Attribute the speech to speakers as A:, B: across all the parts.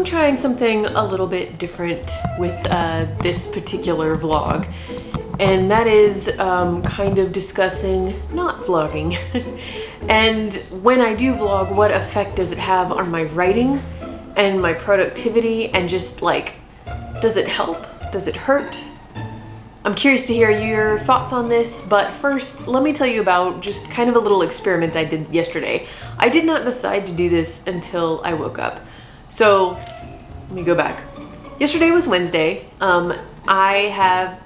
A: I'm trying something a little bit different with this particular vlog, and that is kind of discussing not vlogging. And when I do vlog, what effect does it have on my writing and my productivity, and just like, does it help? Does it hurt? I'm curious to hear your thoughts on this, but first, let me tell you about just kind of a little experiment I did yesterday. I did not decide to do this until I woke up. So, let me go back. Yesterday was Wednesday. I have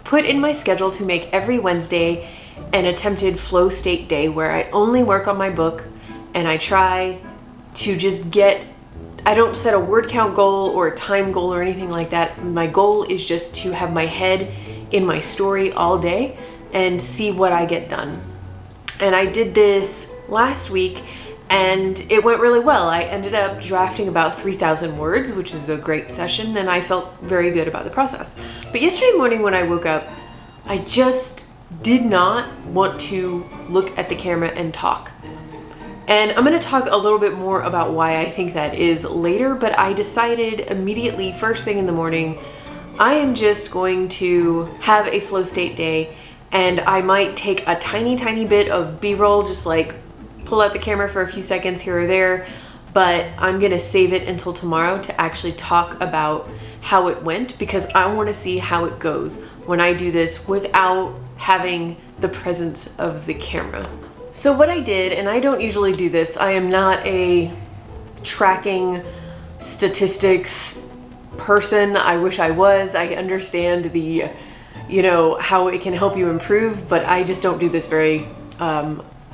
A: put in my schedule to make every Wednesday an attempted flow state day where I only work on my book and I try to just I don't set a word count goal or a time goal or anything like that. My goal is just to have my head in my story all day and see what I get done. And I did this last week and it went really well. I ended up drafting about 3,000 words, which is a great session, and I felt very good about the process. But yesterday morning when I woke up, I just did not want to look at the camera and talk. And I'm going to talk a little bit more about why I think that is later, but I decided immediately, first thing in the morning, I am just going to have a flow state day, and I might take a tiny bit of B-roll, just like pull out the camera for a few seconds here or there, but I'm gonna save it until tomorrow to actually talk about how it went, because I want to see how it goes when I do this without having the presence of the camera. So what I did, and I don't usually do this, I am not a tracking statistics person. I wish I was. I understand the, how it can help you improve, but I just don't do this very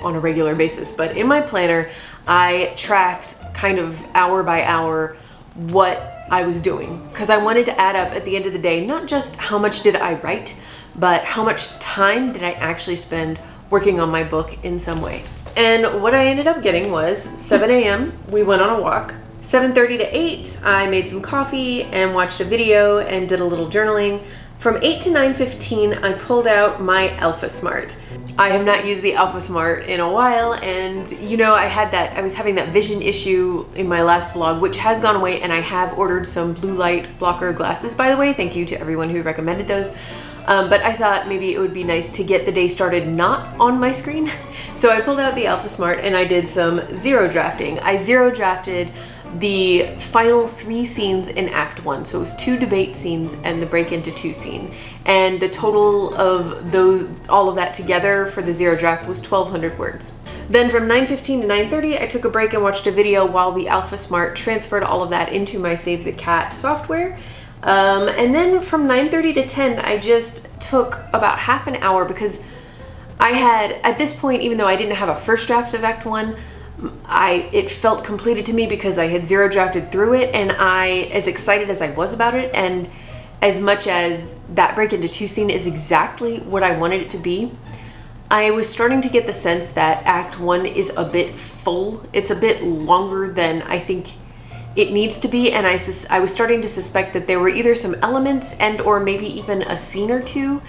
A: on a regular basis. But in my planner, I tracked kind of hour by hour what I was doing, because I wanted to add up at the end of the day, not just how much did I write, but how much time did I actually spend working on my book in some way. And what I ended up getting was 7 a.m. we went on a walk. 7:30 to 8, I made some coffee and watched a video and did a little journaling. From 8 to 9:15, I pulled out my Alpha Smart. I have not used the Alpha Smart in a while, and I was having that vision issue in my last vlog, which has gone away, and I have ordered some blue light blocker glasses, by the way. Thank you to everyone who recommended those. But I thought maybe it would be nice to get the day started not on my screen. So I pulled out the Alpha Smart and I did some zero drafting. I zero drafted the final 3 scenes in Act 1. So it was 2 debate scenes and the break into 2 scene. And the total of all of that together for the zero draft was 1,200 words. Then from 9:15 to 9:30, I took a break and watched a video while the Alpha Smart transferred all of that into my Save the Cat software. And then from 9:30 to 10, I just took about half an hour, because I had, at this point, even though I didn't have a first draft of Act 1, it felt completed to me because I had zero drafted through it, and as excited as I was about it, and as much as that break into 2 scene is exactly what I wanted it to be, I was starting to get the sense that Act 1 is a bit full. It's a bit longer than I think it needs to be, and I was starting to suspect that there were either some elements and or maybe even a scene or 2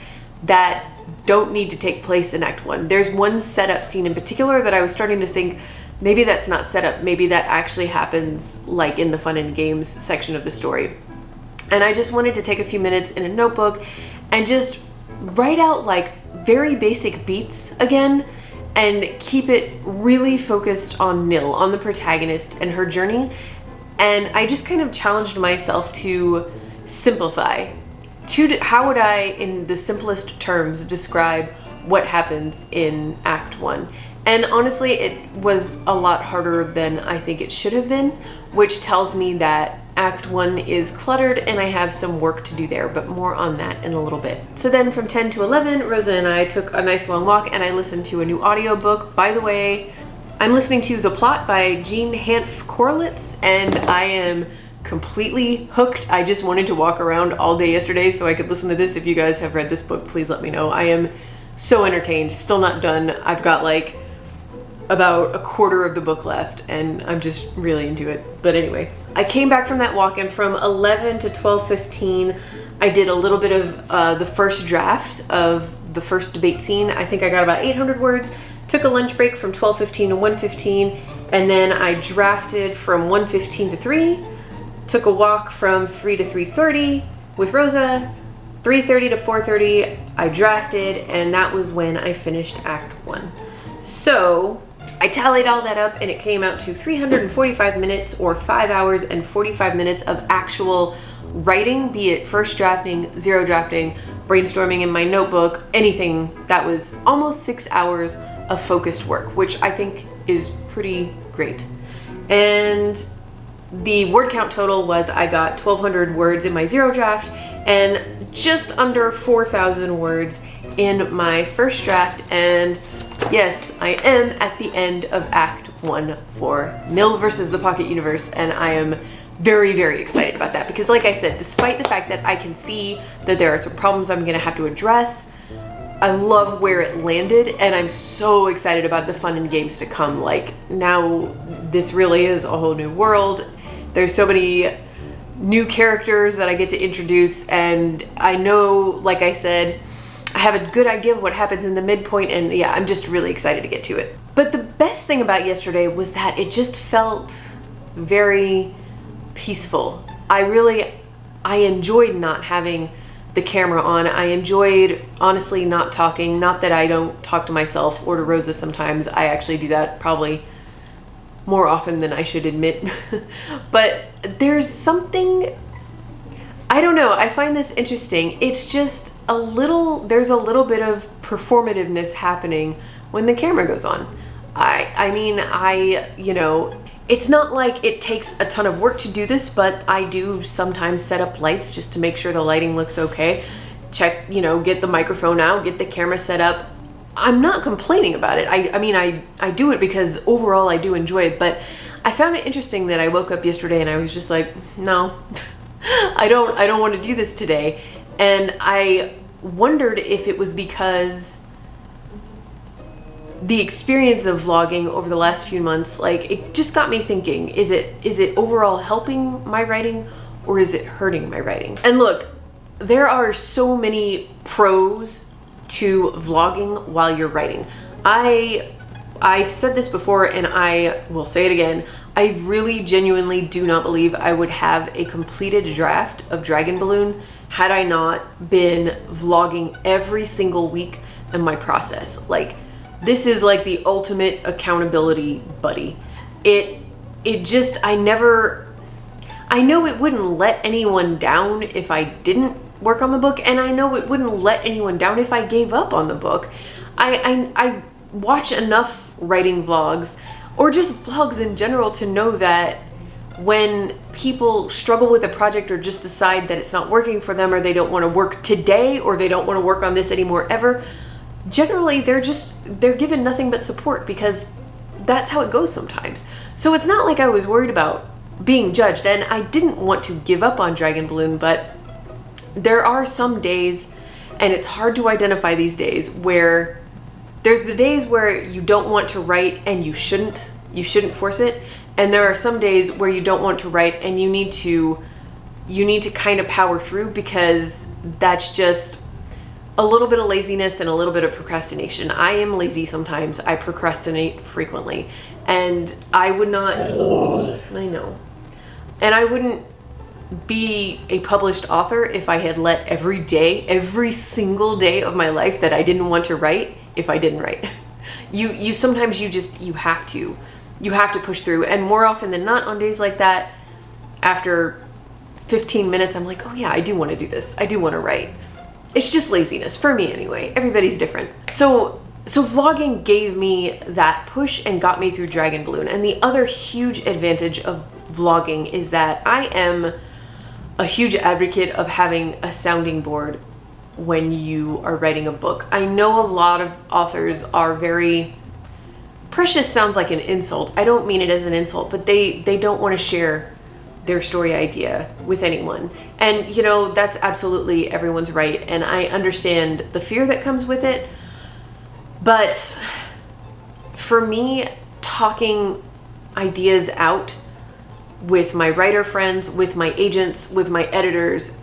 A: that don't need to take place in Act 1. There's one setup scene in particular that I was starting to think, maybe that's not set up, maybe that actually happens like in the fun and games section of the story. And I just wanted to take a few minutes in a notebook and just write out like very basic beats again, and keep it really focused on Nil, on the protagonist and her journey. And I just kind of challenged myself to simplify. How would I, in the simplest terms, describe what happens in Act 1? And honestly, it was a lot harder than I think it should have been, which tells me that Act 1 is cluttered and I have some work to do there, but more on that in a little bit. So then from 10 to 11, Rosa and I took a nice long walk and I listened to a new audiobook. By the way, I'm listening to The Plot by Jean Hanff Korelitz, and I am completely hooked. I just wanted to walk around all day yesterday so I could listen to this. If you guys have read this book, please let me know. I am so entertained. Still not done. I've got like about a quarter of the book left and I'm just really into it. But anyway, I came back from that walk, and from 11 to 12:15, I did a little bit of the first draft of the first debate scene. I think I got about 800 words. Took a lunch break from 12:15 to 1:15, and then I drafted from 1:15 to 3, took a walk from 3 to 3:30 with Rosa. 3:30 to 4:30 I drafted, and that was when I finished Act 1. So I tallied all that up and it came out to 345 minutes, or 5 hours and 45 minutes of actual writing, be it first drafting, zero drafting, brainstorming in my notebook, anything. That was almost 6 hours of focused work, which I think is pretty great. And the word count total was, I got 1,200 words in my zero draft and just under 4,000 words in my first draft. And yes, I am at the end of Act 1 for Nil versus the Pocket Universe, and I am very, very excited about that because, like I said, despite the fact that I can see that there are some problems I'm gonna have to address, I love where it landed, and I'm so excited about the fun and games to come. Like, now this really is a whole new world. There's so many new characters that I get to introduce, and I know, like I said, I have a good idea of what happens in the midpoint, and yeah, I'm just really excited to get to it. But the best thing about yesterday was that it just felt very peaceful. I enjoyed not having the camera on. I enjoyed, honestly, not talking. Not that I don't talk to myself or to Rosa sometimes. I actually do that probably more often than I should admit. But there's something, I don't know, I find this interesting. It's just there's a little bit of performativeness happening when the camera goes on. I mean, you know, it's not like it takes a ton of work to do this, but I do sometimes set up lights just to make sure the lighting looks okay. Check, you know, get the microphone out, get the camera set up. I'm not complaining about it. I mean, I do it because overall I do enjoy it, but I found it interesting that I woke up yesterday and I was just like, no, I don't want to do this today. And I wondered if it was because the experience of vlogging over the last few months, like, it just got me thinking, is it overall helping my writing or is it hurting my writing? And look, there are so many pros to vlogging while you're writing. I've said this before and I will say it again. I really genuinely do not believe I would have a completed draft of Dragon Balloon had I not been vlogging every single week in my process. Like, this is like the ultimate accountability buddy. I know it wouldn't let anyone down if I didn't work on the book, and I know it wouldn't let anyone down if I gave up on the book. I watch enough writing vlogs, or just vlogs in general, to know that when people struggle with a project or just decide that it's not working for them, or they don't want to work today, or they don't want to work on this anymore ever, generally they're given nothing but support, because that's how it goes sometimes. So it's not like I was worried about being judged, and I didn't want to give up on Dragon Balloon, but there are some days, and it's hard to identify these days, where there's the days where you don't want to write and you shouldn't force it, and there are some days where you don't want to write and you need to kind of power through, because that's just a little bit of laziness and a little bit of procrastination. I am lazy sometimes. I procrastinate frequently, and I would not, I know, and I wouldn't be a published author if I had let every single day of my life that I didn't want to write, if I didn't write. You sometimes you have to push through, and more often than not on days like that, after 15 minutes, I'm like, oh yeah, I do want to do this. I do want to write. It's just laziness, for me anyway. Everybody's different. So vlogging gave me that push and got me through Dragon Balloon. And the other huge advantage of vlogging is that I am a huge advocate of having a sounding board when you are writing a book. I know a lot of authors are very precious. Sounds like an insult. I don't mean it as an insult, but they don't want to share their story idea with anyone. And you know, that's absolutely everyone's right, and I understand the fear that comes with it. But for me, talking ideas out with my writer friends, with my agents, with my editors,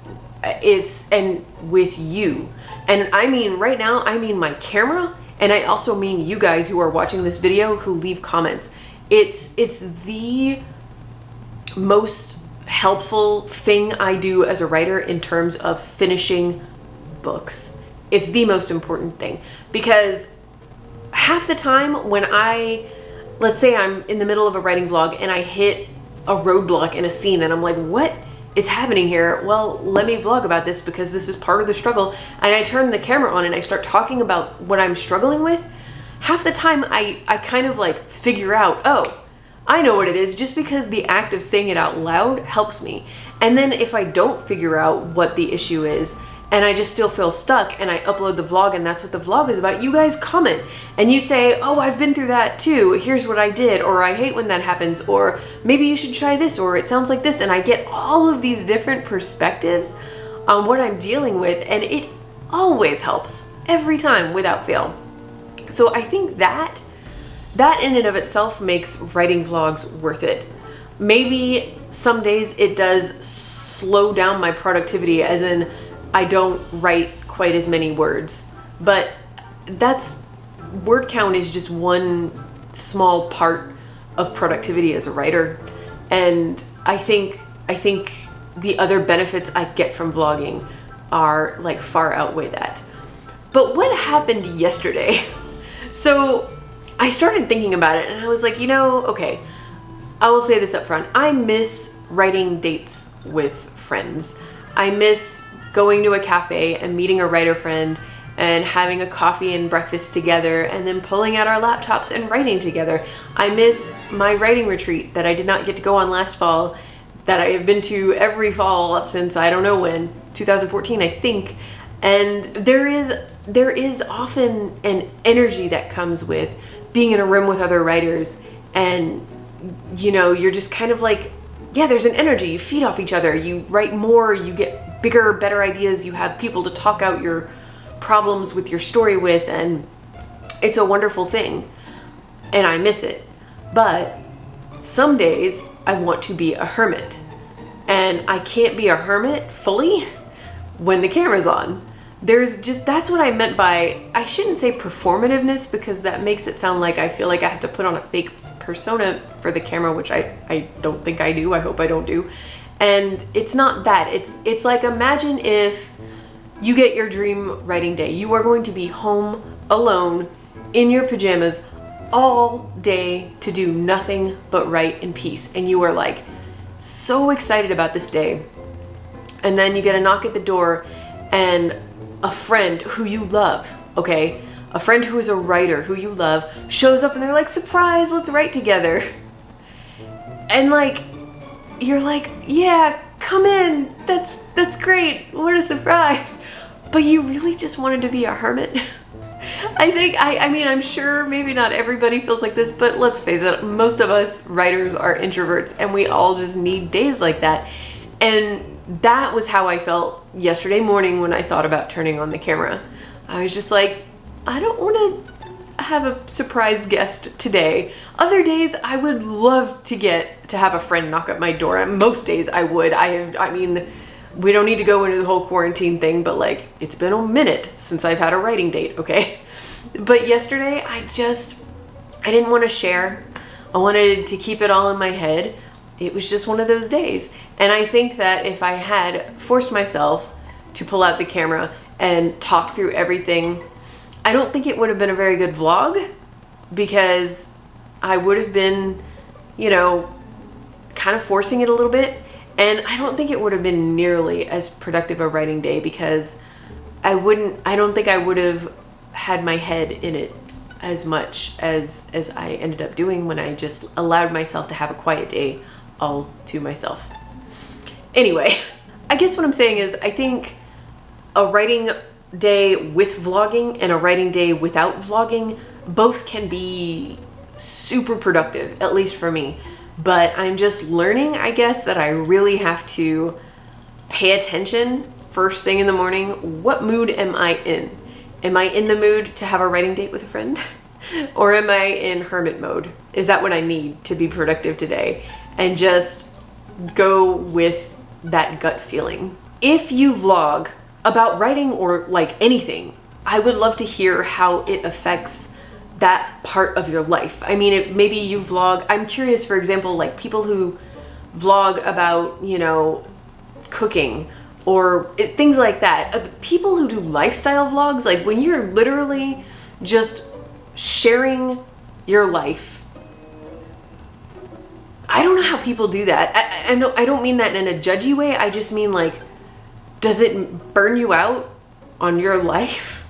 A: and with you, and I mean right now, I mean my camera, and I also mean you guys who are watching this video who leave comments. It's the most helpful thing I do as a writer in terms of finishing books. It's the most important thing, because half the time when let's say I'm in the middle of a writing vlog and I hit a roadblock in a scene and I'm like, what is happening here? Well, let me vlog about this because this is part of the struggle. And I turn the camera on and I start talking about what I'm struggling with. Half the time I kind of like figure out, oh, I know what it is, just because the act of saying it out loud helps me. And then if I don't figure out what the issue is and I just still feel stuck and I upload the vlog and that's what the vlog is about, you guys comment and you say, oh, I've been through that too. Here's what I did, or I hate when that happens, or maybe you should try this, or it sounds like this. And I get all of these different perspectives on what I'm dealing with, and it always helps every time without fail. So I think that in and of itself makes writing vlogs worth it. Maybe some days it does slow down my productivity, as in I don't write quite as many words, but word count is just one small part of productivity as a writer. And I think the other benefits I get from vlogging are like far outweigh that. But what happened yesterday? So I started thinking about it and I was like, okay, I will say this up front. I miss writing dates with friends. I miss going to a cafe and meeting a writer friend and having a coffee and breakfast together and then pulling out our laptops and writing together. I miss my writing retreat that I did not get to go on last fall, that I have been to every fall since I don't know when, 2014, I think. And there is often an energy that comes with being in a room with other writers, and you're just kind of like, yeah, there's an energy. You feed off each other. You write more, you get bigger, better ideas. You have people to talk out your problems with your story with, and it's a wonderful thing. And I miss it. But some days I want to be a hermit, and I can't be a hermit fully when the camera's on. That's what I meant by, I shouldn't say performativeness, because that makes it sound like I feel like I have to put on a fake persona for the camera, which I don't think I do. I hope I don't do. And it's not that. It's like, imagine if you get your dream writing day. You are going to be home alone in your pajamas all day to do nothing but write in peace. And you are like so excited about this day. And then you get a knock at the door, and a friend who you love, okay? A friend who is a writer who you love shows up and they're like, surprise, let's write together. And like, you're like, yeah, come in. That's great. What a surprise. But you really just wanted to be a hermit. I mean, I'm sure maybe not everybody feels like this, but let's face it, most of us writers are introverts, and we all just need days like that. And that was how I felt yesterday morning when I thought about turning on the camera. I was just like, I don't want to have a surprise guest today. Other days I would love to have a friend knock at my door. And most days I would. I mean, we don't need to go into the whole quarantine thing, but like, it's been a minute since I've had a writing date, okay? But yesterday I didn't want to share. I wanted to keep it all in my head. It was just one of those days. And I think that if I had forced myself to pull out the camera and talk through everything, I don't think it would have been a very good vlog, because I would have been, kind of forcing it a little bit. And I don't think it would have been nearly as productive a writing day, because I don't think I would have had my head in it as much as I ended up doing when I just allowed myself to have a quiet day all to myself. Anyway, I guess what I'm saying is, I think a writing day with vlogging and a writing day without vlogging both can be super productive, at least for me. But I'm just learning, I guess, that I really have to pay attention first thing in the morning. What mood am I in? Am I in the mood to have a writing date with a friend? Or am I in hermit mode? Is that what I need to be productive today? And just go with that gut feeling. If you vlog about writing or like anything, I would love to hear how it affects that part of your life. I mean, maybe you vlog, I'm curious, for example, like people who vlog about, you know, cooking or things like that. People who do lifestyle vlogs, like when you're literally just sharing your life. I don't know how people do that. I don't mean that in a judgy way. I just mean like, does it burn you out on your life?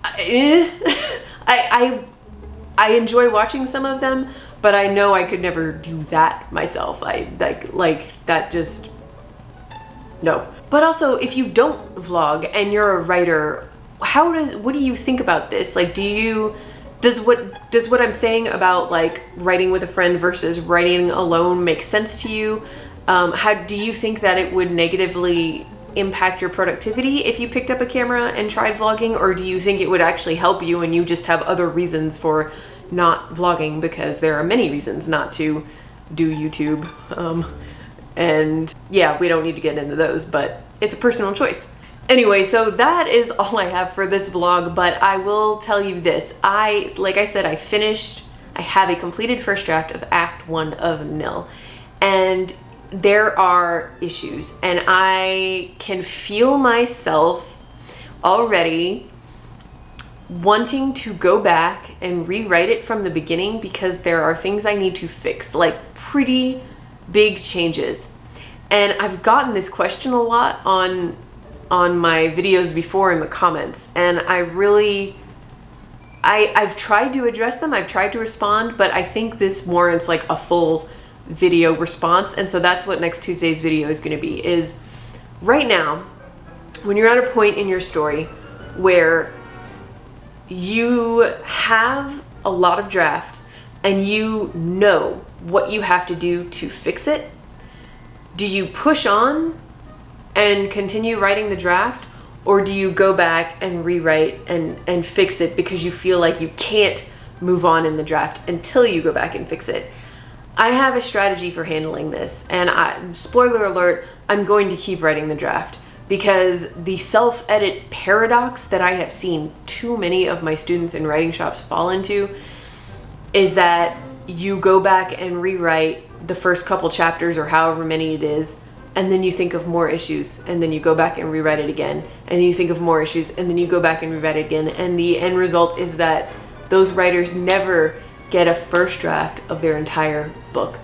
A: I enjoy watching some of them, but I know I could never do that myself. I like that just, no. But also, if you don't vlog and you're a writer, what do you think about this? Like, does what I'm saying about like writing with a friend versus writing alone make sense to you? How do you think that it would negatively impact your productivity if you picked up a camera and tried vlogging, or do you think it would actually help you and you just have other reasons for not vlogging, because there are many reasons not to do YouTube? And yeah, we don't need to get into those, but it's a personal choice. Anyway, so that is all I have for this vlog, but I will tell you this. Like I said, I have a completed first draft of Act 1 of Nil, and there are issues, and I can feel myself already wanting to go back and rewrite it from the beginning, because there are things I need to fix, like pretty big changes. And I've gotten this question a lot on my videos before in the comments, and I've tried to address them, I've tried to respond, but I think this warrants like a full video response. And so that's what next Tuesday's video is going to be. Is right now, when you're at a point in your story where you have a lot of draft and you know what you have to do to fix it, do you push on and continue writing the draft, or do you go back and rewrite and fix it because you feel like you can't move on in the draft until you go back and fix it? I have a strategy for handling this, and spoiler alert, I'm going to keep writing the draft, because the self-edit paradox that I have seen too many of my students in writing shops fall into is that you go back and rewrite the first couple chapters or however many it is, and then you think of more issues, and then you go back and rewrite it again, and then you think of more issues, and then you go back and rewrite it again, and the end result is that those writers never get a first draft of their entire book.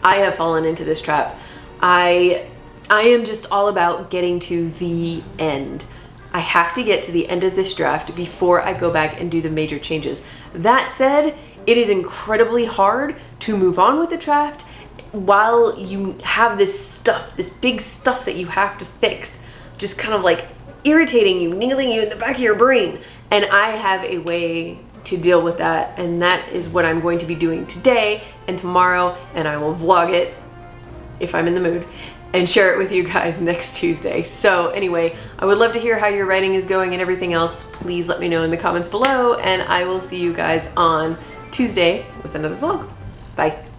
A: I have fallen into this trap. I am just all about getting to the end. I have to get to the end of this draft before I go back and do the major changes. That said, it is incredibly hard to move on with the draft while you have this stuff, this big stuff that you have to fix, just kind of like irritating you, niggling you in the back of your brain. And I have a way to deal with that, and that is what I'm going to be doing today and tomorrow, and I will vlog it if I'm in the mood and share it with you guys next Tuesday. So anyway, I would love to hear how your writing is going and everything else. Please let me know in the comments below, and I will see you guys on Tuesday with another vlog. Bye.